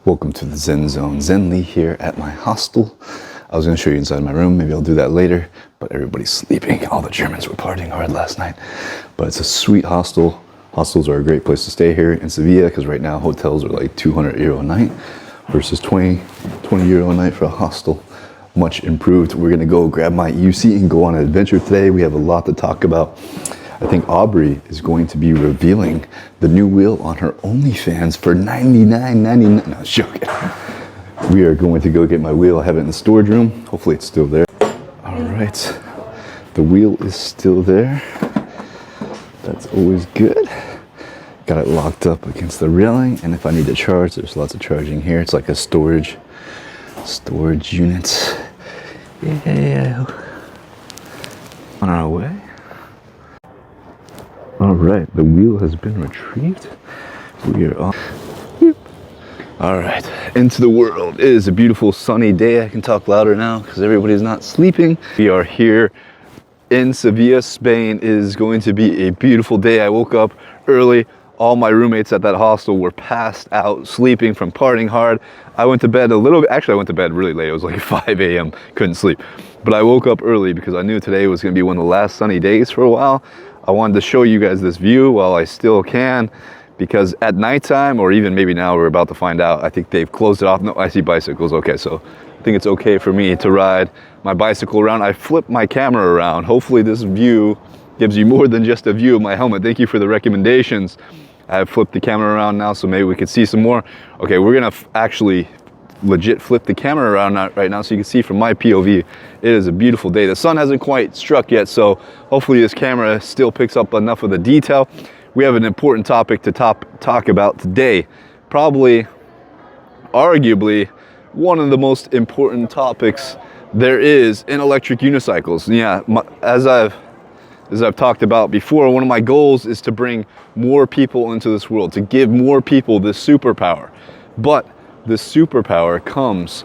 Welcome to the Zen Zone. Zen Lee here at my hostel. I was going to show you inside my room. Maybe I'll do that later. But everybody's sleeping. All the Germans were partying hard last night. But it's a sweet hostel. Hostels are a great place to stay here in Sevilla because right now hotels are like 200 euro a night versus 20 euro a night for a hostel. Much improved. We're going to go grab my UC and go on an adventure today. We have a lot to talk about. I think Aubrey is going to be revealing the new wheel on her OnlyFans for $99.99. No, joking. We are going to go get my wheel. I have it in the storage room. Hopefully it's still there. All right. The wheel is still there. That's always good. Got it locked up against the railing. And if I need to charge, there's lots of charging here. It's like a storage unit. Yeah. On our way. All right, the wheel has been retrieved. We are on. All right, into the world. It is a beautiful sunny day. I can talk louder now because everybody's not sleeping. We are here in Sevilla, Spain. It is going to be a beautiful day. I woke up early. All my roommates at that hostel were passed out, sleeping from partying hard. I went to bed a little bit. Actually, I went to bed really late. It was like 5 a.m. Couldn't sleep. But I woke up early because I knew today was going to be one of the last sunny days for a while. I wanted to show you guys this view while I still can, because at nighttime, or even maybe now, we're about to find out, I think they've closed it off. No, I see bicycles. Okay, so I think it's okay for me to ride my bicycle around. I flipped my camera around. Hopefully this view gives you more than just a view of my helmet. Thank you for the recommendations. I have flipped the camera around now, so maybe we could see some more. Okay, we're gonna actually legit flip the camera around right now so you can see from my POV. It is a beautiful day. The sun hasn't quite struck yet, so hopefully this camera still picks up enough of the detail. We have an important topic to talk about today. Probably, arguably, one of the most important topics there is in electric unicycles. Yeah, as I've talked about before, one of my goals is to bring more people into this world, to give more people this superpower. But this superpower comes,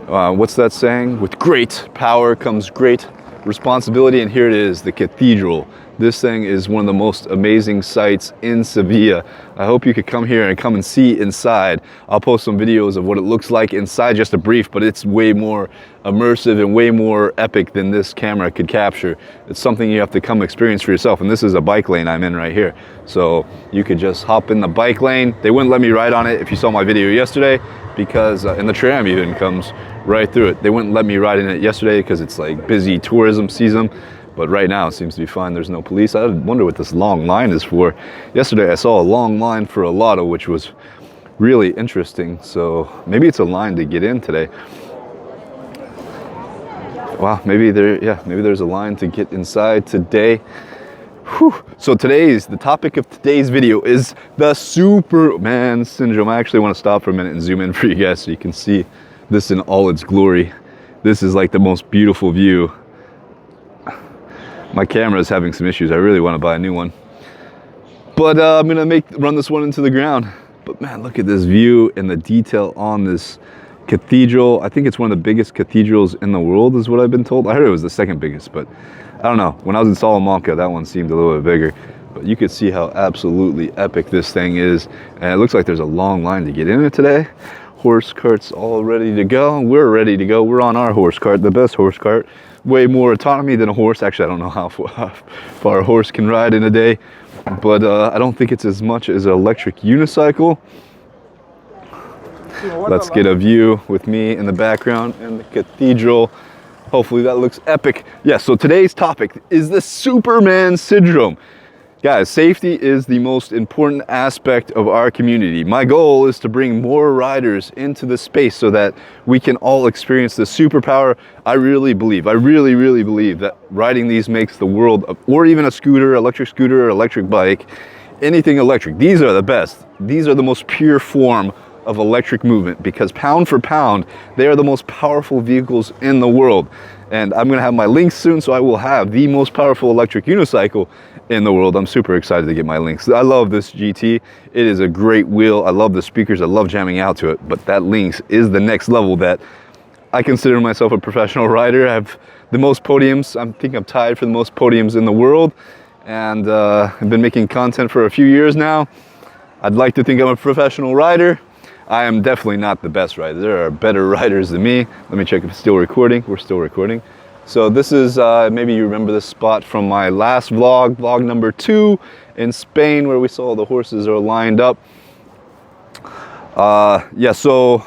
what's that saying? With great power comes great responsibility, and here it is, the cathedral. This thing is one of the most amazing sights in Sevilla. I hope you could come here and come and see inside. I'll post some videos of what it looks like inside, just a brief, but it's way more immersive and way more epic than this camera could capture. It's something you have to come experience for yourself, and this is a bike lane I'm in right here. So you could just hop in the bike lane. They wouldn't let me ride on it if you saw my video yesterday, because, and the tram even comes right through it. They wouldn't let me ride in it yesterday because it's like busy tourism season. But right now it seems to be fine. There's no police. I wonder what this long line is for. Yesterday I saw a long line for a lotto, which was really interesting. So maybe it's a line to get in today. Wow, maybe there's a line to get inside today. Whew. So the topic of today's video is the Superman syndrome. I actually want to stop for a minute and zoom in for you guys so you can see this in all its glory. This is like the most beautiful view. My camera is having some issues. I really want to buy a new one. But I'm gonna run this one into the ground. But man, look at this view and the detail on this cathedral. I think it's one of the biggest cathedrals in the world is what I've been told. I heard it was the second biggest, but I don't know. When I was in Salamanca, that one seemed a little bit bigger. But you could see how absolutely epic this thing is. And it looks like there's a long line to get in it today. Horse carts all ready to go. We're ready to go. We're on our horse cart, the best horse cart. Way more autonomy than a horse. Actually, I don't know how far a horse can ride in a day, but I don't think it's as much as an electric unicycle. Let's get a view with me in the background and the cathedral. Hopefully that looks epic. Yeah, so today's topic is the Superman syndrome. Guys, safety is the most important aspect of our community. My goal is to bring more riders into the space so that we can all experience the superpower. I really believe that riding these makes the world, or even a scooter, electric scooter, or electric bike, anything electric. These are the best. These are the most pure form of electric movement because pound for pound, they are the most powerful vehicles in the world. And I'm gonna have my links soon, so I will have the most powerful electric unicycle in the world. I'm super excited to get my links. I love this GT. It is a great wheel. I love the speakers. I love jamming out to it, but that Lynx is the next level. That I consider myself a professional rider. I have the most podiums. I think I'm tied for the most podiums in the world. And I've been making content for a few years now. I'd like to think I'm a professional rider. I am definitely not the best rider. There are better riders than me. Let me check if it's still recording. We're still recording. So this is, maybe you remember this spot from my last vlog, vlog number 2 in Spain, where we saw the horses are lined up. Yeah, so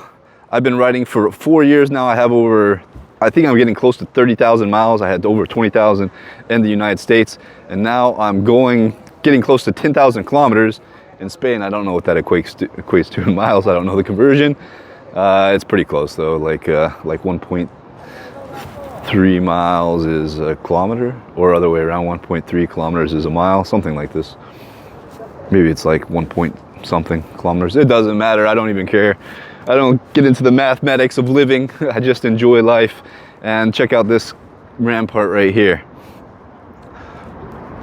I've been riding for 4 years now. I have over, I think I'm getting close to 30,000 miles. I had over 20,000 in the United States. And now I'm getting close to 10,000 kilometers in Spain. I don't know what that equates to in miles. I don't know the conversion. It's pretty close though, like 1.3 miles is a kilometer, or other way around, 1.3 kilometers is a mile, something like this. Maybe it's like 1 point something kilometers. It doesn't matter. I don't even care. I don't get into the mathematics of living. I just enjoy life. And check out this rampart right here.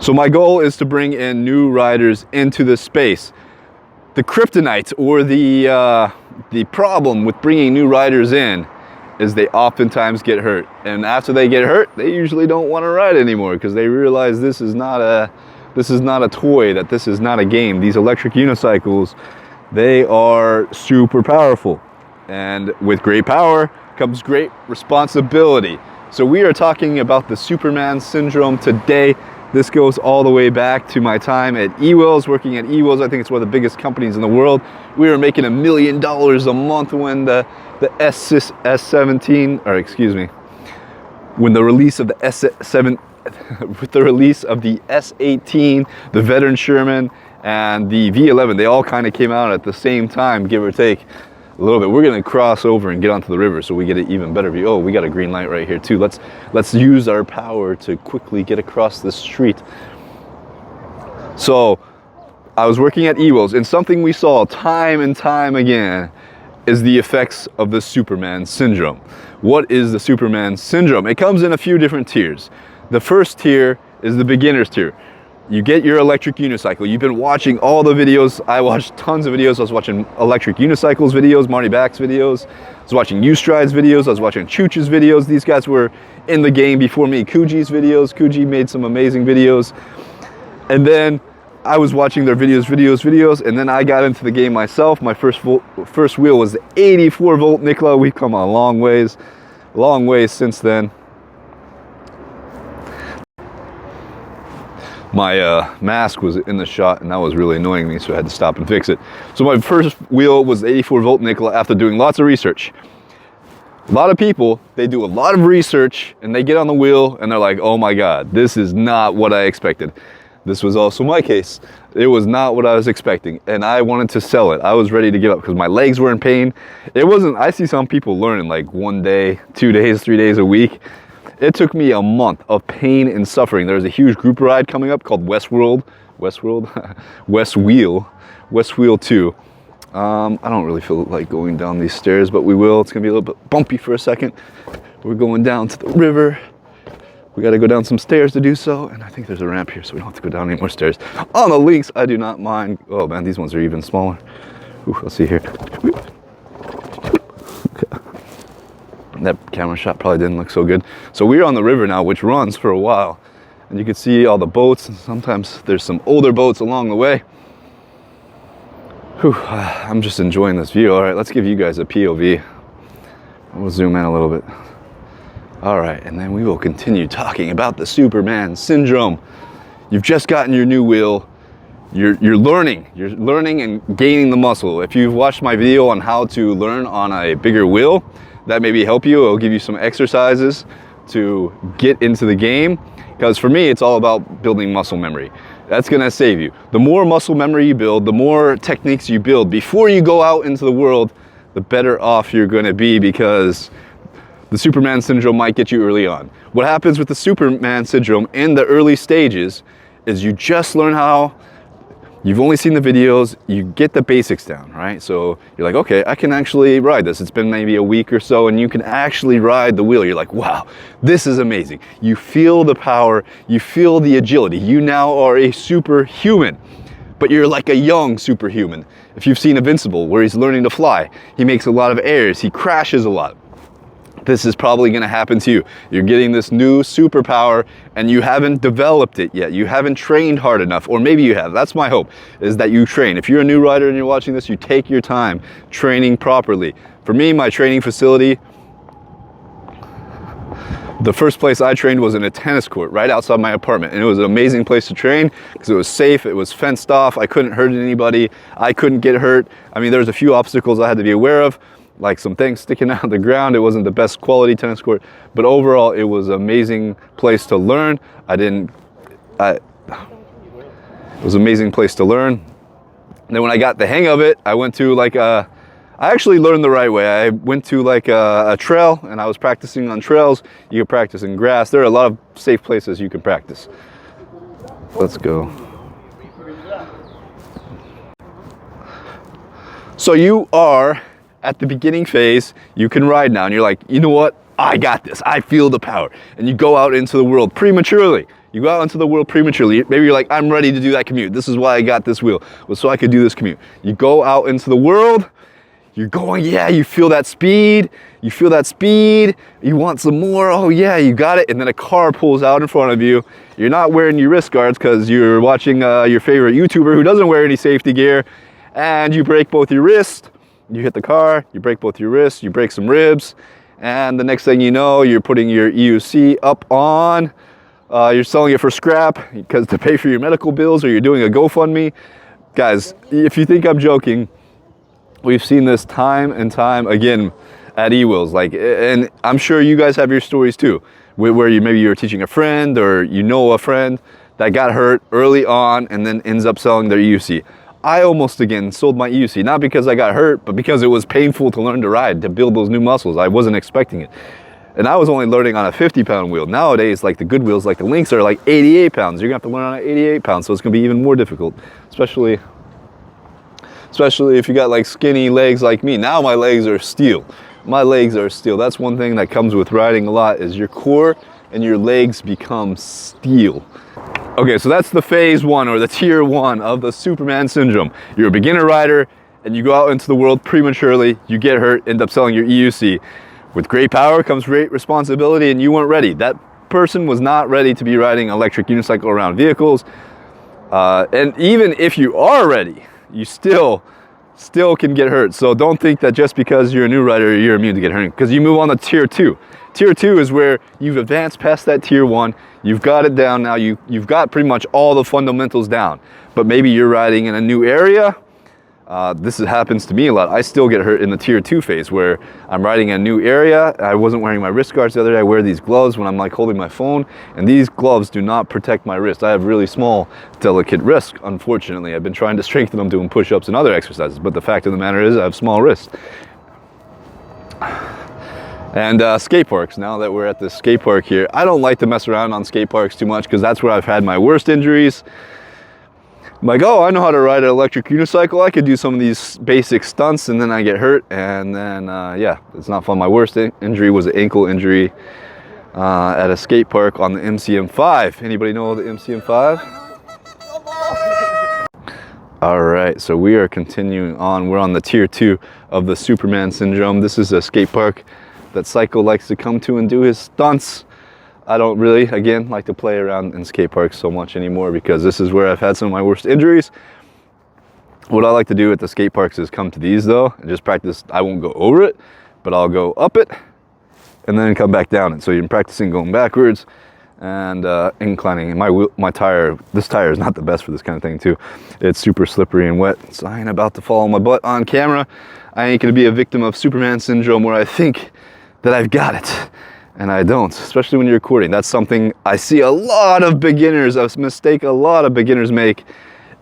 So my goal is to bring in new riders into this space. The kryptonite, or the problem with bringing new riders in, is they oftentimes get hurt. And after they get hurt, they usually don't want to ride anymore, because they realize this is not a toy, that this is not a game. These electric unicycles, they are super powerful. And with great power comes great responsibility. So we are talking about the Superman syndrome today. This goes all the way back to my time at eWheels, working at eWheels. I think it's one of the biggest companies in the world. We were making $1 million a month when the S17, or excuse me, when the release of the S7, with the release of the S18, the Veteran Sherman, and the V11, they all kind of came out at the same time, give or take a little bit. We're gonna cross over and get onto the river so we get an even better view. Oh, we got a green light right here too. Let's use our power to quickly get across the street. So I was working at eWheels, and something we saw time and time again is the effects of the Superman syndrome. What is the Superman syndrome? It comes in a few different tiers. The first tier is the beginner's tier. You get your electric unicycle. You've been watching all the videos. I watched tons of videos. I was watching electric unicycles videos, Marty Back's videos. I was watching U-Stride's videos. I was watching Chooch's videos. These guys were in the game before me. Kuji's videos. Kuji made some amazing videos. And then I was watching their videos, and then I got into the game myself. My first wheel was the 84 volt Nikola. We've come a long ways since then. My mask was in the shot, and that was really annoying me, so I had to stop and fix it. So my first wheel was the 84 volt Nikola after doing lots of research. A lot of people, they do a lot of research, and they get on the wheel, and they're like, oh my God, this is not what I expected. This was also my case. It was not what I was expecting, and I wanted to sell it. I was ready to give up because my legs were in pain. It wasn't, I see some people learning like 1 day, 2 days, 3 days a week. It took me a month of pain and suffering. There's a huge group ride coming up called West Wheel 2. I don't really feel like going down these stairs, but we will. It's gonna be a little bit bumpy for a second. We're going down to the river. We gotta go down some stairs to do so, and I think there's a ramp here, so we don't have to go down any more stairs. On the links, I do not mind. Oh man, these ones are even smaller. Ooh, let's see here. That camera shot probably didn't look so good. So we're on the river now, which runs for a while. And you can see all the boats, and sometimes there's some older boats along the way. Whew, I'm just enjoying this view. All right, let's give you guys a POV. We'll zoom in a little bit. All right, and then we will continue talking about the Superman syndrome. You've just gotten your new wheel. You're learning and gaining the muscle. If you've watched my video on how to learn on a bigger wheel, that maybe help you. It'll give you some exercises to get into the game. Because for me, it's all about building muscle memory. That's gonna save you. The more muscle memory you build, the more techniques you build before you go out into the world, the better off you're gonna be, because the Superman syndrome might get you early on. What happens with the Superman syndrome in the early stages is you just learn how. You've only seen the videos, you get the basics down, right? So you're like, okay, I can actually ride this. It's been maybe a week or so, and you can actually ride the wheel. You're like, wow, this is amazing. You feel the power, you feel the agility. You now are a superhuman, but you're like a young superhuman. If you've seen Invincible, where he's learning to fly, he makes a lot of errors, he crashes a lot. this is probably going to happen to you. You're getting this new superpower and you haven't developed it yet. You haven't trained hard enough, or maybe you have. That's my hope, is that you train. If you're a new rider and you're watching this, you take your time training properly. For me, my training facility, the first place I trained was in a tennis court right outside my apartment, and it was an amazing place to train because it was safe, it was fenced off, I couldn't hurt anybody, I couldn't get hurt. I mean, there's a few obstacles I had to be aware of, like some things sticking out of the ground. It wasn't the best quality tennis court, but overall it was an amazing place to learn. It was an amazing place to learn. And then when I got the hang of it, I went to I actually learned the right way. I went to a trail, and I was practicing on trails. You can practice in grass. There are a lot of safe places you can practice. Let's go. So you are at the beginning phase. You can ride now, and you're like, you know what? I got this. I feel the power. And you go out into the world prematurely. You go out into the world prematurely. Maybe you're like, I'm ready to do that commute. This is why I got this wheel, was so I could do this commute. You go out into the world. You're going, yeah, you feel that speed. You feel that speed. You want some more. Oh yeah, you got it. And then a car pulls out in front of you. You're not wearing your wrist guards because you're watching your favorite YouTuber who doesn't wear any safety gear. And you break both your wrists. You hit the car, you break both your wrists, you break some ribs. And the next thing you know, you're putting your EUC up on. You're selling it for scrap because to pay for your medical bills, or you're doing a GoFundMe. Guys, if you think I'm joking, we've seen this time and time again at eWheels. And I'm sure you guys have your stories too, where maybe you're teaching a friend or you know a friend that got hurt early on and then ends up selling their EUC. I almost again sold my EUC, not because I got hurt, but because it was painful to learn to ride, to build those new muscles. I wasn't expecting it. And I was only learning on a 50-pound wheel. Nowadays, like the good wheels, like the Lynx, are like 88 pounds. You're gonna have to learn on an 88 pounds, so it's gonna be even more difficult, especially if you got like skinny legs like me. Now my legs are steel. My legs are steel. That's one thing that comes with riding a lot, is your core and your legs become steel. Okay, so that's the phase one, or the tier one of the Superman syndrome. You're a beginner rider and you go out into the world prematurely, you get hurt, end up selling your EUC. With great power comes great responsibility, and you weren't ready. That person was not ready to be riding electric unicycle around vehicles. And even if you are ready, you still can get hurt. So don't think that just because you're a new rider, you're immune to get hurt, because you move on to tier two. Tier two is where you've advanced past that tier one. You've got it down now. You've got pretty much all the fundamentals down, but maybe you're riding in a new area. This happens to me a lot. I still get hurt in the tier two phase, where I'm riding in a new area. I wasn't wearing my wrist guards the other day. I wear these gloves when I'm like holding my phone, and these gloves do not protect my wrist. I have really small, delicate wrists, unfortunately. I've been trying to strengthen them doing push-ups and other exercises, but the fact of the matter is I have small wrists. And skate parks, now that we're at the skate park here, I don't like to mess around on skate parks too much, because that's where I've had my worst injuries. I'm like, oh, I know how to ride an electric unicycle. I could do some of these basic stunts, and then I get hurt, and then, yeah, it's not fun. My worst injury was an ankle injury at a skate park on the MCM5. Anybody know the MCM5? All right, so we are continuing on. We're on the tier two of the Superman syndrome. This is a skate park that Cycle likes to come to and do his stunts. I don't really, again, like to play around in skate parks so much anymore, because this is where I've had some of my worst injuries. What I like to do at the skate parks is come to these though and just practice. I won't go over it, but I'll go up it and then come back down it. So you're practicing going backwards and inclining. And this tire is not the best for this kind of thing too. It's super slippery and wet, so I ain't about to fall on my butt on camera. I ain't gonna be a victim of Superman syndrome where I think that I've got it and I don't, especially when you're recording. That's something I see a lot of beginners, a mistake a lot of beginners make,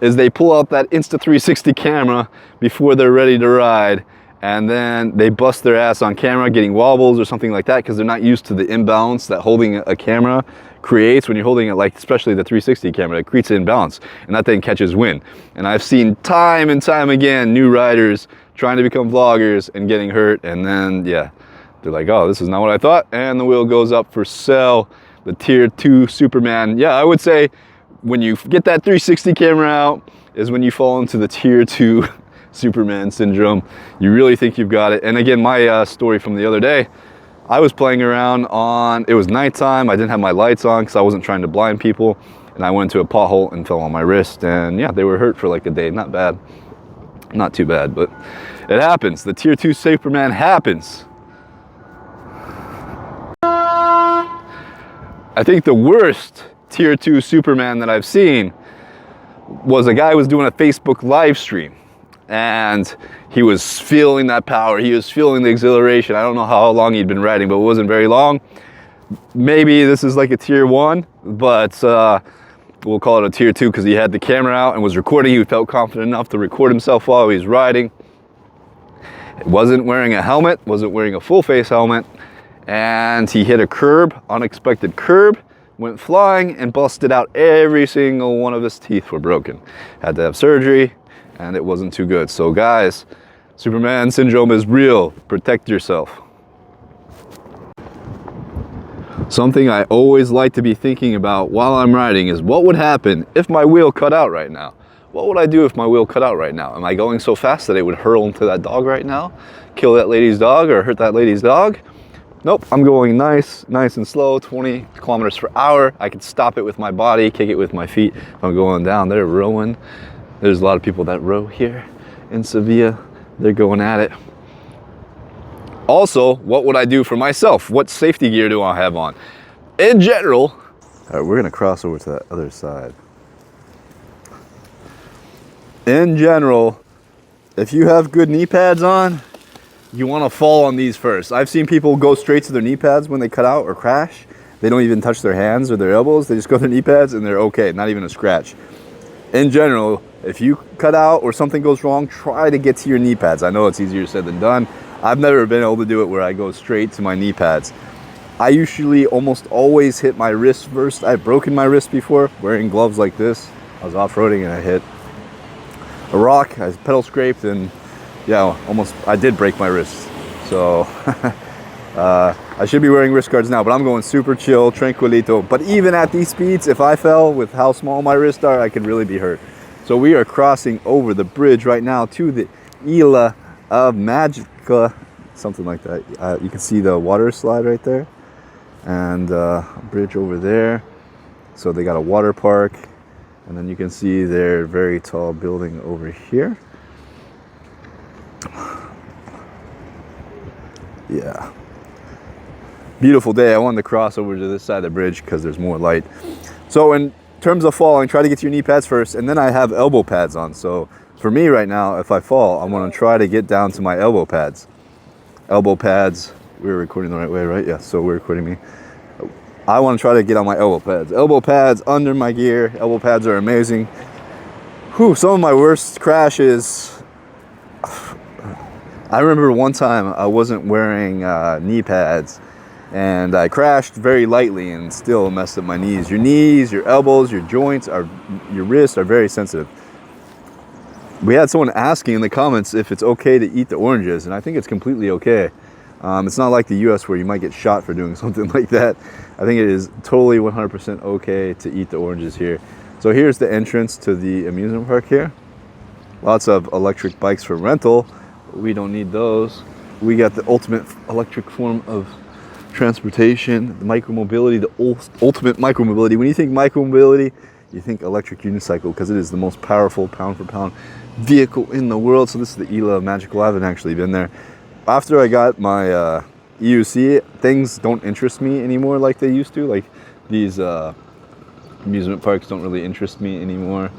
is they pull out that Insta360 camera before they're ready to ride, and then they bust their ass on camera getting wobbles or something like that, because they're not used to the imbalance that holding a camera creates when you're holding it, like especially the 360 camera. It creates an imbalance, and that thing catches wind. And I've seen time and time again new riders trying to become vloggers and getting hurt, and then yeah, they're like, oh, this is not what I thought, and the wheel goes up for sale. The tier 2 Superman. Yeah, I would say when you get that 360 camera out is when you fall into the tier 2 Superman syndrome. You really think you've got it. And again, my story from the other day, I was playing around on, it was nighttime, I didn't have my lights on because I wasn't trying to blind people, and I went into a pothole and fell on my wrist, and yeah, they were hurt for like a day. Not bad, not too bad, but it happens. The tier 2 Superman happens. I think the worst tier 2 Superman that I've seen was a guy who was doing a Facebook live stream, and he was feeling that power, he was feeling the exhilaration. I don't know how long he'd been riding, but it wasn't very long. Maybe this is like a tier 1, but we'll call it a tier 2 because he had the camera out and was recording. He felt confident enough to record himself while he was riding. Wasn't wearing a helmet, wasn't wearing a full face helmet, and he hit a curb, unexpected curb, went flying and busted out. Every single one of his teeth were broken. Had to have surgery, and it wasn't too good. So guys, Superman syndrome is real. Protect yourself. Something I always like to be thinking about while I'm riding is what would happen if my wheel cut out right now? What would I do if my wheel cut out right now? Am I going so fast that it would hurl into that dog right now? Kill that lady's dog or hurt that lady's dog? Nope, I'm going nice and slow, 20 kilometers per hour. I can stop it with my body, kick it with my feet. If I'm going down there rowing, there's a lot of people that row here in Sevilla. They're going at it. Also, what would I do for myself? What safety gear do I have on? In general, all right, we're gonna cross over to that other side. In general, if you have good knee pads on, you want to fall on these first. I've seen people go straight to their knee pads when they cut out or crash. They don't even touch their hands or their elbows. They just go to their knee pads and they're okay, not even a scratch. In general, if you cut out or something goes wrong, try to get to your knee pads. I know it's easier said than done. I've never been able to do it where I go straight to my knee pads. I usually almost always hit my wrist first. I've broken my wrist before wearing gloves like this. I was off-roading and I hit a rock, I pedal scraped, and yeah, almost I did break my wrist. So I should be wearing wrist guards now, but I'm going super chill, tranquilito. But even at these speeds, if I fell with how small my wrists are, I could really be hurt. So we are crossing over the bridge right now to the Isla of Magica, something like that. You can see the water slide right there, and a bridge over there. So they got a water park, and then you can see their very tall building over here. Yeah, beautiful day. I wanted to cross over to this side of the bridge because there's more light. So in terms of falling, try to get to your knee pads first, and then I have elbow pads on. So for me right now, if I fall, I'm going to try to get down to my elbow pads. Elbow pads, we're recording the right way, right? Yeah, so we're recording me. I want to try to get on my elbow pads. Elbow pads under my gear. Elbow pads are amazing. Whew, some of my worst crashes. I remember one time I wasn't wearing knee pads, and I crashed very lightly and still messed up my knees. Your knees, your elbows, your joints, your wrists are very sensitive. We had someone asking in the comments if it's okay to eat the oranges, and I think it's completely okay. It's not like the US where you might get shot for doing something like that. I think it is totally 100% okay to eat the oranges here. So here's the entrance to the amusement park here. Lots of electric bikes for rental. We don't need those. We got the ultimate electric form of transportation, the micromobility, the ultimate micromobility. When you think micromobility, you think electric unicycle because it is the most powerful pound for pound vehicle in the world. So this is the Isla of Magical. I haven't actually been there. After I got my EUC, things don't interest me anymore like they used to. Like these amusement parks don't really interest me anymore.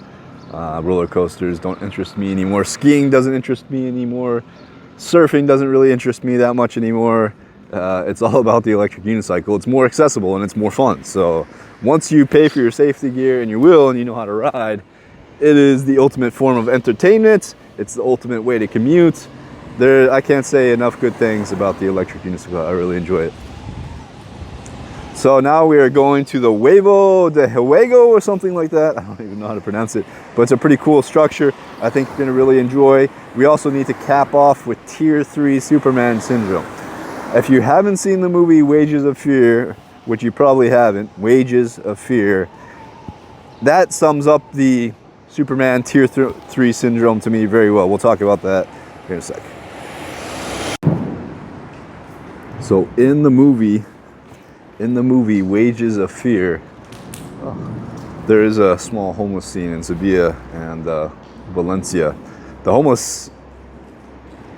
Roller coasters don't interest me anymore. Skiing doesn't interest me anymore. Surfing doesn't really interest me that much anymore. It's all about the electric unicycle. It's more accessible and it's more fun. So once you pay for your safety gear and your wheel and you know how to ride, it is the ultimate form of entertainment. It's the ultimate way to commute. I can't say enough good things about the electric unicycle. I really enjoy it. So now we are going to the Huevo de Juego or something like that. I don't even know how to pronounce it, but it's a pretty cool structure. I think you're gonna really enjoy. We also need to cap off with Tier 3 Superman syndrome. If you haven't seen the movie Wages of Fear, which you probably haven't, Wages of Fear, that sums up the Superman Tier 3 syndrome to me very well. We'll talk about that here in a sec. So in the movie Wages of Fear, there is a small homeless scene in Sevilla and Valencia. The homeless,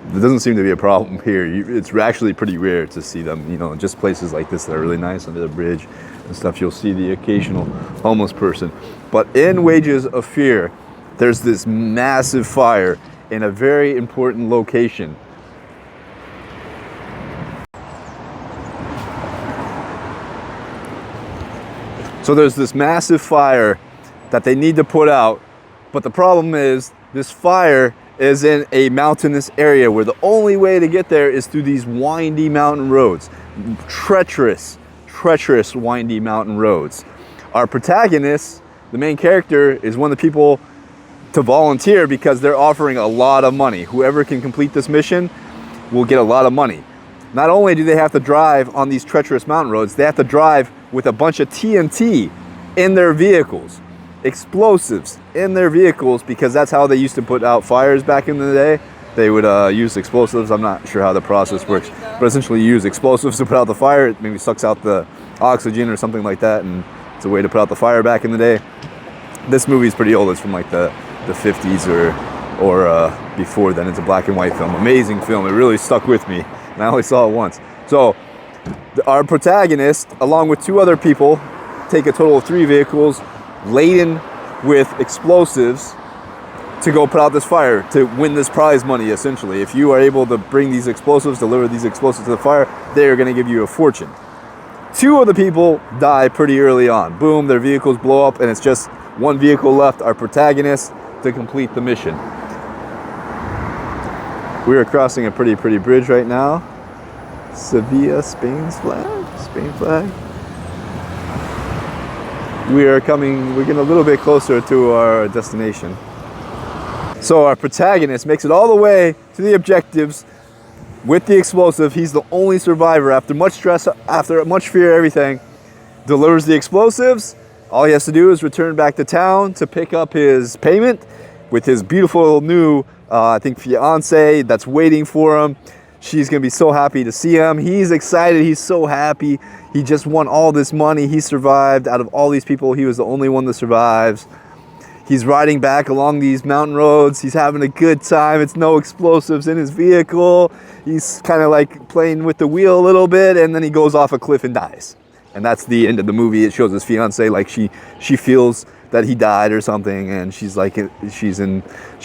there doesn't seem to be a problem here. It's actually pretty rare to see them, you know, just places like this that are really nice under the bridge and stuff. You'll see the occasional homeless person. But in Wages of Fear, there's this massive fire in a very important location. So there's this massive fire that they need to put out, but the problem is this fire is in a mountainous area where the only way to get there is through these windy mountain roads. Treacherous windy mountain roads. Our protagonist, the main character, is one of the people to volunteer because they're offering a lot of money. Whoever can complete this mission will get a lot of money. Not only do they have to drive on these treacherous mountain roads, they have to drive with a bunch of TNT in their vehicles, explosives in their vehicles, because that's how they used to put out fires back in the day. They would use explosives. I'm not sure how the process works, but essentially you use explosives to put out the fire. It maybe sucks out the oxygen or something like that, and it's a way to put out the fire back in the day. This movie is pretty old. It's from like the 50s or before then. It's a black and white film. Amazing film. It really stuck with me, and I only saw it once. So our protagonist, along with two other people, take a total of 3 vehicles laden with explosives to go put out this fire, to win this prize money, essentially. If you are able to bring these explosives, deliver these explosives to the fire, they are going to give you a fortune. 2 of the people die pretty early on. Boom, their vehicles blow up, and it's just 1 vehicle left, our protagonist, to complete the mission. We are crossing a pretty bridge right now. Sevilla, Spain's flag. We're getting a little bit closer to our destination. So our protagonist makes it all the way to the objectives with the explosive. He's the only survivor after much stress, after much fear, everything. Delivers the explosives. All he has to do is return back to town to pick up his payment with his beautiful new, I think, fiance that's waiting for him. She's gonna be so happy to see him. He's excited, he's so happy. He just won all this money. He survived. Out of all these people, he was the only one that survives. He's riding back along these mountain roads. He's having a good time. It's no explosives in his vehicle. He's kind of like playing with the wheel a little bit, and then he goes off a cliff and dies. And that's the end of the movie. It shows his fiance, like she feels that he died or something, and she's like, she's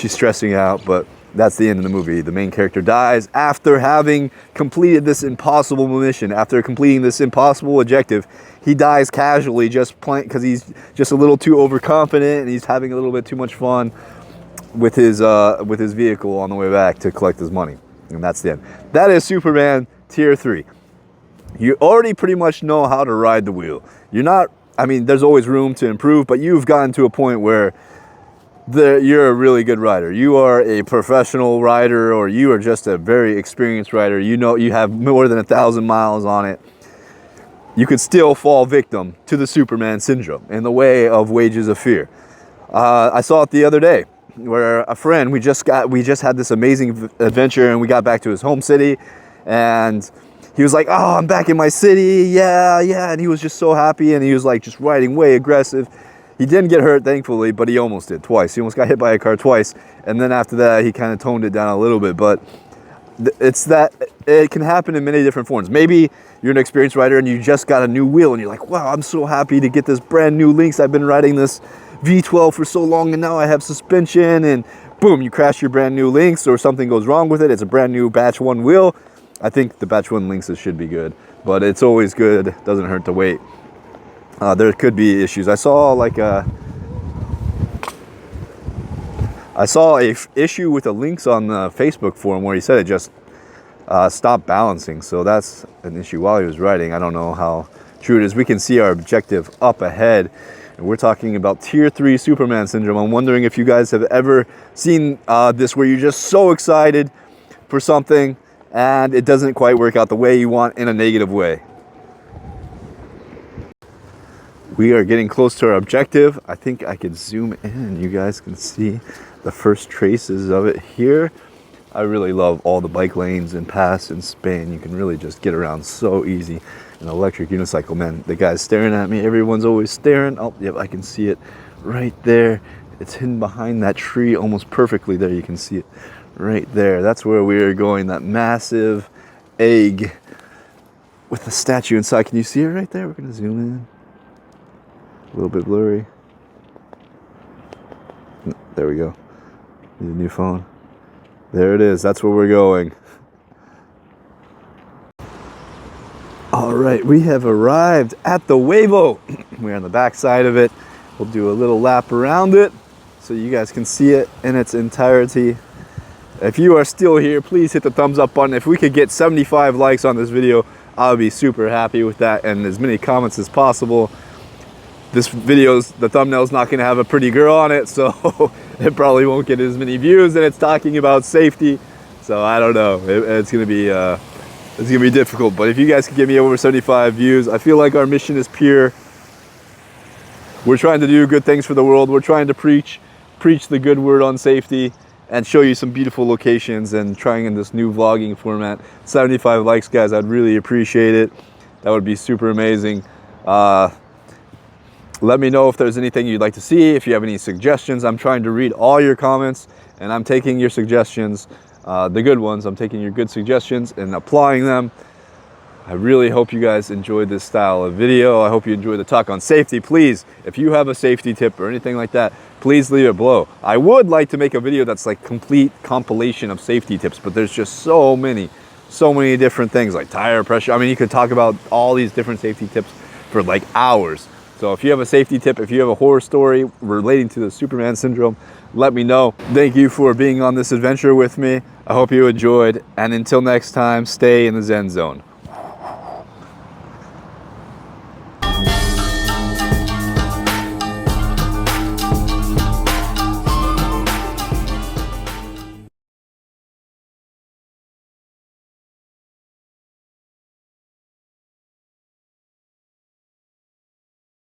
stressing out, but that's the end of the movie. The main character dies after having completed this impossible mission. After completing this impossible objective, he dies casually, just playing, because he's just a little too overconfident and he's having a little bit too much fun with his vehicle on the way back to collect his money. And that's the end. That is Superman Tier 3. You already pretty much know how to ride the wheel. You're not, I mean, there's always room to improve, but you've gotten to a point where you're a really good rider. You are a professional rider, or you are just a very experienced rider. You know, you have more than 1,000 miles on it. You could still fall victim to the Superman syndrome in the way of Wages of Fear. I saw it the other day where a friend, we just had this amazing adventure, and we got back to his home city, and he was like, "Oh, I'm back in my city, yeah," and he was just so happy, and he was like just riding way aggressive. He didn't get hurt, thankfully, but he almost did twice. He almost got hit by a car twice, and then after that, he kind of toned it down a little bit. But it's that it can happen in many different forms. Maybe you're an experienced rider and you just got a new wheel, and you're like, "Wow, I'm so happy to get this brand new Lynx. I've been riding this V12 for so long, and now I have suspension." And boom, you crash your brand new Lynx, or something goes wrong with it. It's a brand new Batch 1 wheel. I think the Batch 1 Lynxes should be good, but it's always good. Doesn't hurt to wait. There could be issues. I saw a issue with a Lynx on the Facebook forum where he said it just stopped balancing. So that's an issue while he was riding. I don't know how true it is. We can see our objective up ahead, and we're talking about Tier 3 Superman syndrome. I'm wondering if you guys have ever seen this, where you're just so excited for something and it doesn't quite work out the way you want, in a negative way. We are getting close to our objective. I think I could zoom in and you guys can see the first traces of it here. I really love all the bike lanes and paths in Spain. You can really just get around so easy. An electric unicycle, man. The guy's staring at me. Everyone's always staring. Oh, yep, I can see it right there. It's hidden behind that tree almost perfectly there. You can see it right there. That's where we are going. That massive egg with the statue inside. Can you see it right there? We're gonna zoom in. A little bit blurry. There we go. Need a new phone. There it is. That's where we're going. All right, we have arrived at the Huevo. We're on the back side of it. We'll do a little lap around it so you guys can see it in its entirety. If you are still here, please hit the thumbs up button. If we could get 75 likes on this video, I would be super happy with that, and as many comments as possible. This video's, the thumbnail's not gonna have a pretty girl on it, so it probably won't get as many views, and it's talking about safety. So I don't know, it's gonna be difficult, but if you guys can give me over 75 views, I feel like our mission is pure. We're trying to do good things for the world. We're trying to preach the good word on safety and show you some beautiful locations and trying in this new vlogging format. 75 likes, guys, I'd really appreciate it. That would be super amazing. Let me know if there's anything you'd like to see, if you have any suggestions. I'm trying to read all your comments and I'm taking your suggestions, the good ones. I'm taking your good suggestions and applying them. I really hope you guys enjoyed this style of video. I hope you enjoyed the talk on safety. Please, if you have a safety tip or anything like that, please leave it below. I would like to make a video that's like complete compilation of safety tips, but there's just so many different things like tire pressure. I mean, you could talk about all these different safety tips for like hours. So if you have a safety tip, if you have a horror story relating to the Superman syndrome, let me know. Thank you for being on this adventure with me. I hope you enjoyed. And until next time, stay in the Zen zone.